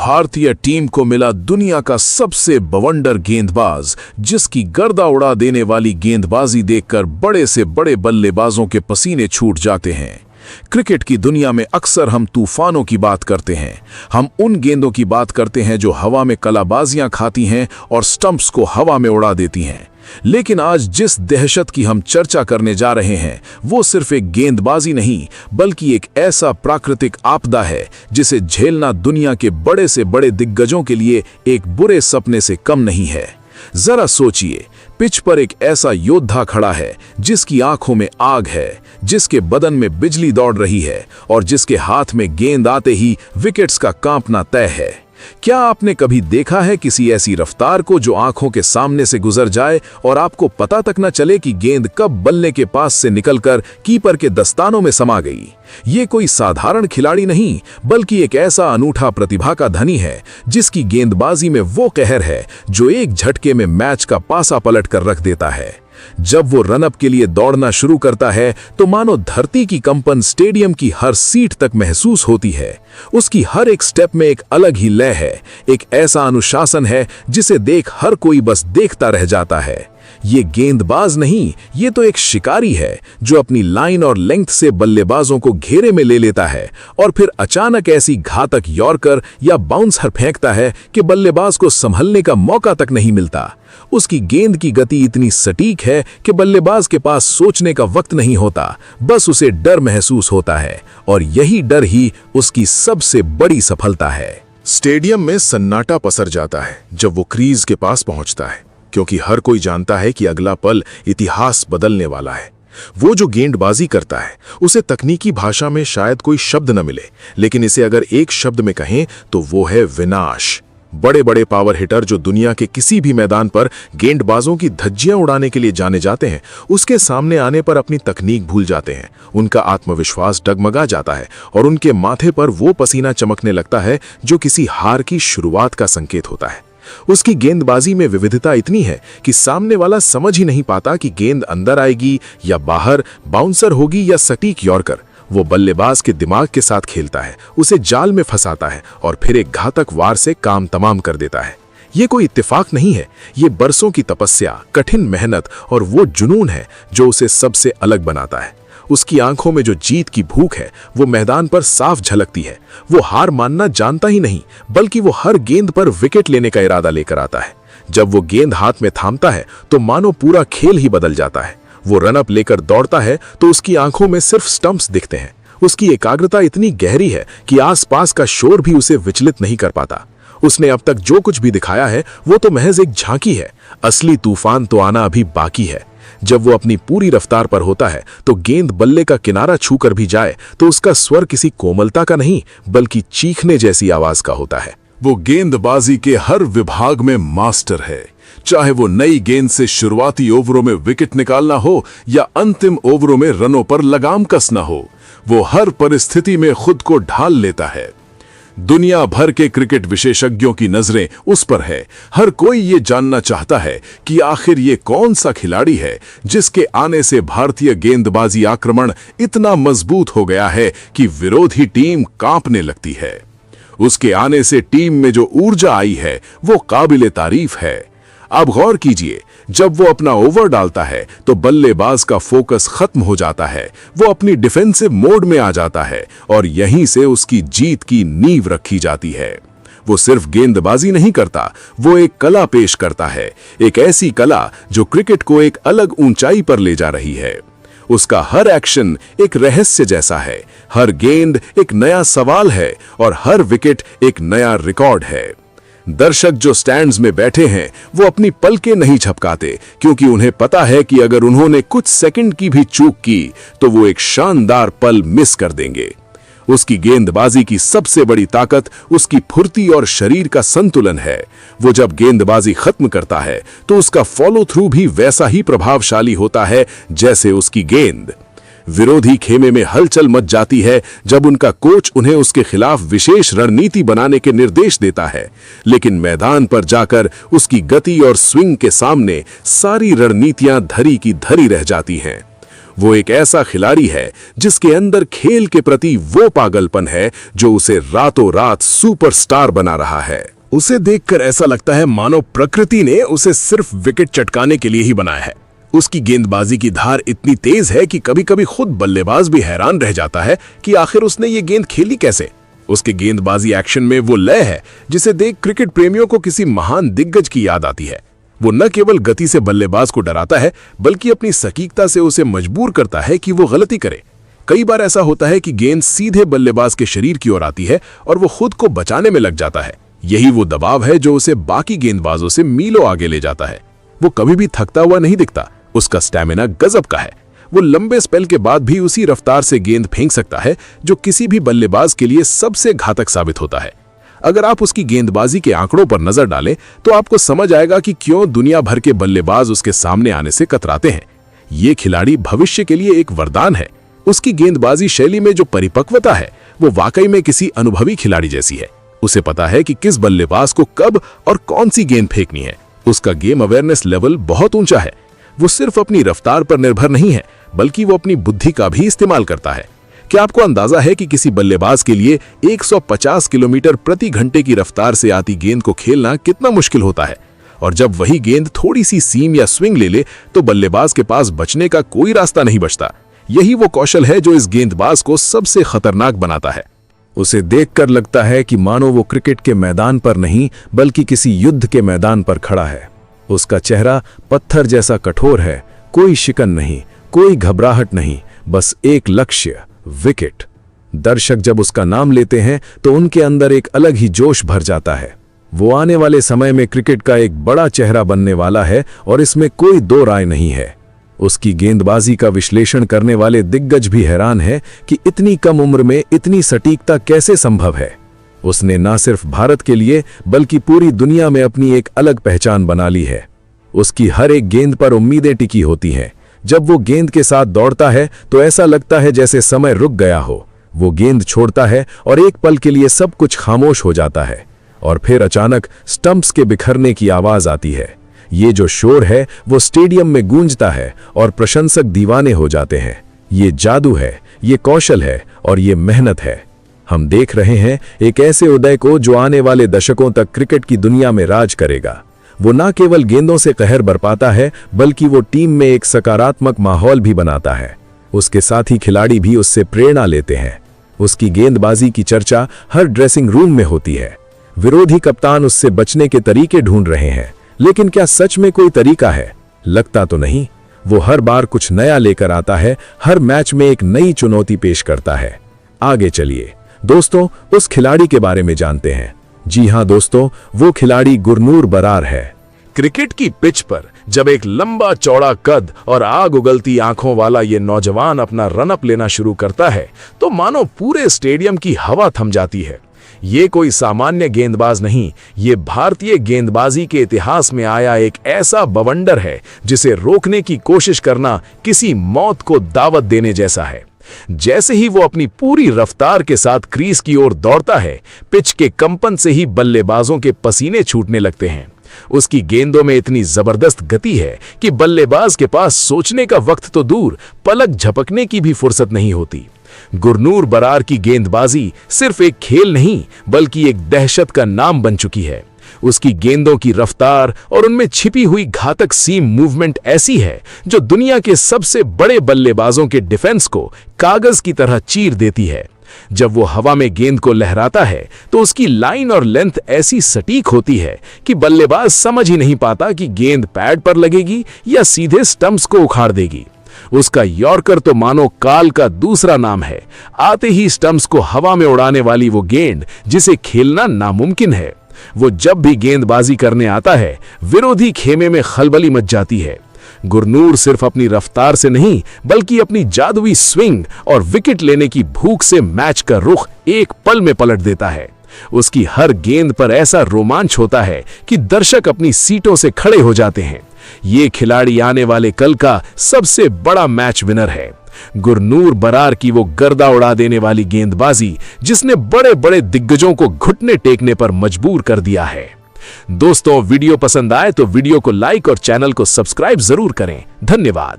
भारतीय टीम को मिला दुनिया का सबसे बवंडर गेंदबाज, जिसकी गर्दा उड़ा देने वाली गेंदबाजी देखकर बड़े से बड़े बल्लेबाजों के पसीने छूट जाते हैं। क्रिकेट की दुनिया में अक्सर हम तूफानों की बात करते हैं। हम उन गेंदों की बात करते हैं जो हवा में कलाबाजियां खाती हैं और स्टंप्स को हवा में उड़ा देती हैं। लेकिन आज जिस दहशत की हम चर्चा करने जा रहे हैं वो सिर्फ एक गेंदबाजी नहीं, बल्कि एक ऐसा प्राकृतिक आपदा है जिसे झेलना दुनिया के बड़े से बड़े दिग्गजों के लिए एक बुरे सपने से कम नहीं है। जरा सोचिए, पिच पर एक ऐसा योद्धा खड़ा है जिसकी आंखों में आग है, जिसके बदन में बिजली दौड़ रही है और जिसके हाथ में गेंद आते ही विकेट्स का कांपना तय है। क्या आपने कभी देखा है किसी ऐसी रफ्तार को जो आंखों के सामने से गुजर जाए और आपको पता तक न चले कि गेंद कब बल्ले के पास से निकलकर कीपर के दस्तानों में समा गई? ये कोई साधारण खिलाड़ी नहीं, बल्कि एक ऐसा अनूठा प्रतिभा का धनी है जिसकी गेंदबाजी में वो कहर है जो एक झटके में मैच का पासा पलट कर रख देता है। जब वो रनअप के लिए दौड़ना शुरू करता है तो मानो धरती की कंपन स्टेडियम की हर सीट तक महसूस होती है। उसकी हर एक स्टेप में एक अलग ही लय है, एक ऐसा अनुशासन है जिसे देख हर कोई बस देखता रह जाता है। ये गेंदबाज नहीं, ये तो एक शिकारी है जो अपनी लाइन और लेंथ से बल्लेबाजों को घेरे में ले लेता है और फिर अचानक ऐसी घातक यॉर्कर या बाउंसर फेंकता है कि बल्लेबाज को संभलने का मौका तक नहीं मिलता। उसकी गेंद की गति इतनी सटीक है कि बल्लेबाज के पास सोचने का वक्त नहीं होता, बस उसे डर महसूस होता है और यही डर ही उसकी सबसे बड़ी सफलता है। स्टेडियम में सन्नाटा पसर जाता है जब वो क्रीज के पास पहुंचता है, क्योंकि हर कोई जानता है कि अगला पल इतिहास बदलने वाला है। वो जो गेंदबाजी करता है उसे तकनीकी भाषा में शायद कोई शब्द न मिले, लेकिन इसे अगर एक शब्द में कहें तो वो है विनाश। बड़े बड़े पावर हिटर जो दुनिया के किसी भी मैदान पर गेंदबाजों की धज्जियां उड़ाने के लिए जाने जाते हैं, उसके सामने आने पर अपनी तकनीक भूल जाते हैं। उनका आत्मविश्वास डगमगा जाता है और उनके माथे पर वो पसीना चमकने लगता है जो किसी हार की शुरुआत का संकेत होता है। उसकी गेंदबाजी में विविधता इतनी है कि सामने वाला समझ ही नहीं पाता कि गेंद अंदर आएगी या बाहर, बाउंसर होगी या सटीक यॉर्कर। वो बल्लेबाज के दिमाग के साथ खेलता है, उसे जाल में फंसाता है और फिर एक घातक वार से काम तमाम कर देता है। ये कोई इत्तेफाक नहीं है, ये बरसों की तपस्या, कठिन मेहनत और वो जुनून है जो उसे सबसे अलग बनाता है। उसकी आंखों में जो जीत की भूख है वो मैदान पर साफ झलकती है। वो हार मानना जानता ही नहीं, बल्कि वो हर गेंद पर विकेट लेने का इरादा लेकर आता है। जब वो गेंद हाथ में थामता है तो मानो पूरा खेल ही बदल जाता है। वो रनअप लेकर दौड़ता है तो उसकी आंखों में सिर्फ स्टंप्स दिखते हैं। उसकी एकाग्रता इतनी गहरी है कि आसपास का शोर भी उसे विचलित नहीं कर पाता। उसने अब तक जो कुछ भी दिखाया है वो तो महज एक झांकी है, असली तूफान तो आना अभी बाकी है। जब वो अपनी पूरी रफ्तार पर होता है तो गेंद बल्ले का किनारा छूकर भी जाए तो उसका स्वर किसी कोमलता का नहीं, बल्कि चीखने जैसी आवाज का होता है। वो गेंदबाजी के हर विभाग में मास्टर है, चाहे वो नई गेंद से शुरुआती ओवरों में विकेट निकालना हो या अंतिम ओवरों में रनों पर लगाम कसना हो। वो हर परिस्थिति में खुद को ढाल लेता है। दुनिया भर के क्रिकेट विशेषज्ञों की नजरें उस पर है। हर कोई ये जानना चाहता है कि आखिर ये कौन सा खिलाड़ी है जिसके आने से भारतीय गेंदबाजी आक्रमण इतना मजबूत हो गया है कि विरोधी टीम कांपने लगती है। उसके आने से टीम में जो ऊर्जा आई है वो काबिले तारीफ है। अब गौर कीजिए, जब वो अपना ओवर डालता है तो बल्लेबाज का फोकस खत्म हो जाता है। वो अपनी डिफेंसिव मोड में आ जाता है और यहीं से उसकी जीत की नींव रखी जाती है। वो सिर्फ गेंदबाजी नहीं करता, वो एक कला पेश करता है, एक ऐसी कला जो क्रिकेट को एक अलग ऊंचाई पर ले जा रही है। उसका हर एक्शन एक रहस्य जैसा है, हर गेंद एक नया सवाल है और हर विकेट एक नया रिकॉर्ड है। दर्शक जो स्टैंड्स में बैठे हैं वो अपनी पलकें नहीं झपकाते, क्योंकि उन्हें पता है कि अगर उन्होंने कुछ सेकंड की भी चूक की तो वो एक शानदार पल मिस कर देंगे। उसकी गेंदबाजी की सबसे बड़ी ताकत उसकी फुर्ती और शरीर का संतुलन है। वो जब गेंदबाजी खत्म करता है तो उसका फॉलो थ्रू भी वैसा ही प्रभावशाली होता है जैसे उसकी गेंद। विरोधी खेमे में हलचल मच जाती है जब उनका कोच उन्हें उसके खिलाफ विशेष रणनीति बनाने के निर्देश देता है, लेकिन मैदान पर जाकर उसकी गति और स्विंग के सामने सारी रणनीतियां धरी की धरी रह जाती हैं। वो एक ऐसा खिलाड़ी है जिसके अंदर खेल के प्रति वो पागलपन है जो उसे रातों रात सुपरस्टार बना रहा है। उसे देखकर ऐसा लगता है मानो प्रकृति ने उसे सिर्फ विकेट चटकाने के लिए ही बनाया है। उसकी गेंदबाजी की धार इतनी तेज है कि कभी कभी खुद बल्लेबाज भी हैरान रह जाता है कि आखिर उसने ये गेंद खेली कैसे। उसके गेंदबाजी एक्शन में वो लय है जिसे देख क्रिकेट प्रेमियों को किसी महान दिग्गज की याद आती है। वो न केवल गति से बल्लेबाज को डराता है बल्कि अपनी सटीकता से उसे मजबूर करता है कि वो गलती करे। कई बार ऐसा होता है कि गेंद सीधे बल्लेबाज के शरीर की ओर आती है और वो खुद को बचाने में लग जाता है। यही वो दबाव है जो उसे बाकी गेंदबाजों से मीलों आगे ले जाता है। वो कभी भी थकता हुआ नहीं दिखता। उसका स्टैमिना गजब का है। वो लंबे स्पेल के बाद भी उसी रफ्तार से गेंद फेंक सकता है जो किसी भी बल्लेबाज के लिए सबसे घातक साबित होता है। अगर आप उसकी गेंदबाजी के आंकड़ों पर नजर डालें तो आपको समझ आएगा कि क्यों दुनिया भर के बल्लेबाज उसके सामने आने से कतराते हैं। ये खिलाड़ी भविष्य के लिए एक वरदान है। उसकी गेंदबाजी शैली में जो परिपक्वता है वो वाकई में किसी अनुभवी खिलाड़ी जैसी है। उसे पता है कि किस बल्लेबाज को कब और कौन सी गेंद फेंकनी है। उसका गेम अवेयरनेस लेवल बहुत ऊंचा है। वो सिर्फ अपनी रफ्तार पर निर्भर नहीं है बल्कि वो अपनी बुद्धि का भी इस्तेमाल करता है। क्या आपको अंदाजा है कि किसी बल्लेबाज के लिए 150 किलोमीटर प्रति घंटे की रफ्तार से आती गेंद को खेलना कितना मुश्किल होता है? और जब वही गेंद थोड़ी सी सीम या स्विंग ले ले तो बल्लेबाज के पास बचने का कोई रास्ता नहीं बचता। यही वो कौशल है जो इस गेंदबाज को सबसे खतरनाक बनाता है। उसे देखकर लगता है कि मानो वो क्रिकेट के मैदान पर नहीं बल्कि किसी युद्ध के मैदान पर खड़ा है। उसका चेहरा पत्थर जैसा कठोर है। कोई शिकन नहीं, कोई घबराहट नहीं, बस एक लक्ष्य, विकेट। दर्शक जब उसका नाम लेते हैं तो उनके अंदर एक अलग ही जोश भर जाता है। वो आने वाले समय में क्रिकेट का एक बड़ा चेहरा बनने वाला है और इसमें कोई दो राय नहीं है। उसकी गेंदबाजी का विश्लेषण करने वाले दिग्गज भी हैरान है कि इतनी कम उम्र में इतनी सटीकता कैसे संभव है। उसने न सिर्फ भारत के लिए बल्कि पूरी दुनिया में अपनी एक अलग पहचान बना ली है। उसकी हर एक गेंद पर उम्मीदें टिकी होती हैं। जब वो गेंद के साथ दौड़ता है तो ऐसा लगता है जैसे समय रुक गया हो। वो गेंद छोड़ता है और एक पल के लिए सब कुछ खामोश हो जाता है और फिर अचानक स्टंप्स के बिखरने की आवाज आती है। ये जो शोर है वो स्टेडियम में गूंजता है और प्रशंसक दीवाने हो जाते हैं। ये जादू है, ये कौशल है और ये मेहनत है। हम देख रहे हैं एक ऐसे उदय को जो आने वाले दशकों तक क्रिकेट की दुनिया में राज करेगा। वो न केवल गेंदों से कहर बरपाता है बल्कि वो टीम में एक सकारात्मक माहौल भी बनाता है। उसके साथी खिलाड़ी भी उससे प्रेरणा लेते हैं। उसकी गेंदबाजी की चर्चा हर ड्रेसिंग रूम में होती है। विरोधी कप्तान उससे बचने के तरीके ढूंढ रहे हैं, लेकिन क्या सच में कोई तरीका है? लगता तो नहीं। वो हर बार कुछ नया लेकर आता है, हर मैच में एक नई चुनौती पेश करता है। आगे चलिए दोस्तों, उस खिलाड़ी के बारे में जानते हैं। जी हां दोस्तों, वो खिलाड़ी गुरनूर बरार है। क्रिकेट की पिच पर जब एक लंबा चौड़ा कद और आग उगलती आंखों वाला ये नौजवान अपना रनअप लेना शुरू करता है तो मानो पूरे स्टेडियम की हवा थम जाती है। ये कोई सामान्य गेंदबाज नहीं, ये भारतीय गेंदबाजी के इतिहास में आया एक ऐसा बवंडर है जिसे रोकने की कोशिश करना किसी मौत को दावत देने जैसा है। जैसे ही वो अपनी पूरी रफ्तार के साथ क्रीज की ओर दौड़ता है, पिच के कंपन से ही बल्लेबाजों के पसीने छूटने लगते हैं। उसकी गेंदों में इतनी जबरदस्त गति है कि बल्लेबाज के पास सोचने का वक्त तो दूर, पलक झपकने की भी फुर्सत नहीं होती। गुरनूर बरार की गेंदबाजी सिर्फ एक खेल नहीं बल्कि एक दहशत का नाम बन चुकी है। उसकी गेंदों की रफ्तार और उनमें छिपी हुई घातक सीम मूवमेंट ऐसी है जो दुनिया के सबसे बड़े बल्लेबाजों के डिफेंस को कागज की तरह चीर देती है। जब वो हवा में गेंद को लहराता है तो उसकी लाइन और लेंथ ऐसी सटीक होती है कि बल्लेबाज समझ ही नहीं पाता कि गेंद पैड पर लगेगी या सीधे स्टंप्स को उखाड़ देगी। उसका यॉर्कर तो मानो काल का दूसरा नाम है। आते ही स्टंप्स को हवा में उड़ाने वाली वो गेंद जिसे खेलना नामुमकिन है। वो जब भी गेंदबाजी करने आता है विरोधी खेमे में खलबली मच जाती है। गुरनूर सिर्फ अपनी रफ्तार से नहीं बल्कि अपनी जादुई स्विंग और विकेट लेने की भूख से मैच का रुख एक पल में पलट देता है। उसकी हर गेंद पर ऐसा रोमांच होता है कि दर्शक अपनी सीटों से खड़े हो जाते हैं। ये खिलाड़ी आने वाले कल का सबसे बड़ा मैच विनर है। गुरनूर बरार की वो गर्दा उड़ा देने वाली गेंदबाजी जिसने बड़े बड़े दिग्गजों को घुटने टेकने पर मजबूर कर दिया है। दोस्तों, वीडियो पसंद आए तो वीडियो को लाइक और चैनल को सब्सक्राइब जरूर करें। धन्यवाद।